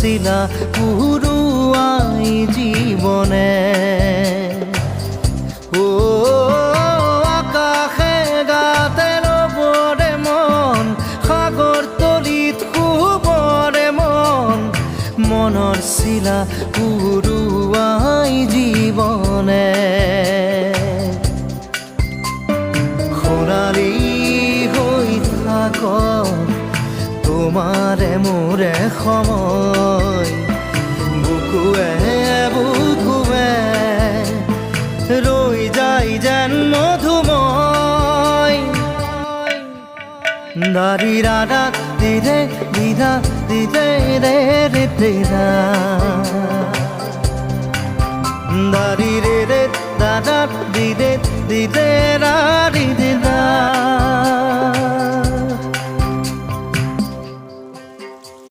শিলা পুরুয়াই জীবনে ও আকাশে গাতে লবরে মন সাগর তলিত শুবরে মন মনৰ শিলা পুরুয়াই জীবনে খৰালি হৈ থাক তোমাৰে মোৰে সময় বুকুৱে বুকুৱে ৰৈ যায় যেন মধুময় দাৰি ৰাধা দিদে দিদা দিদে ৰে ৰে দিদা দাৰি ৰে ৰে দাদা দিদে দিদে ৰা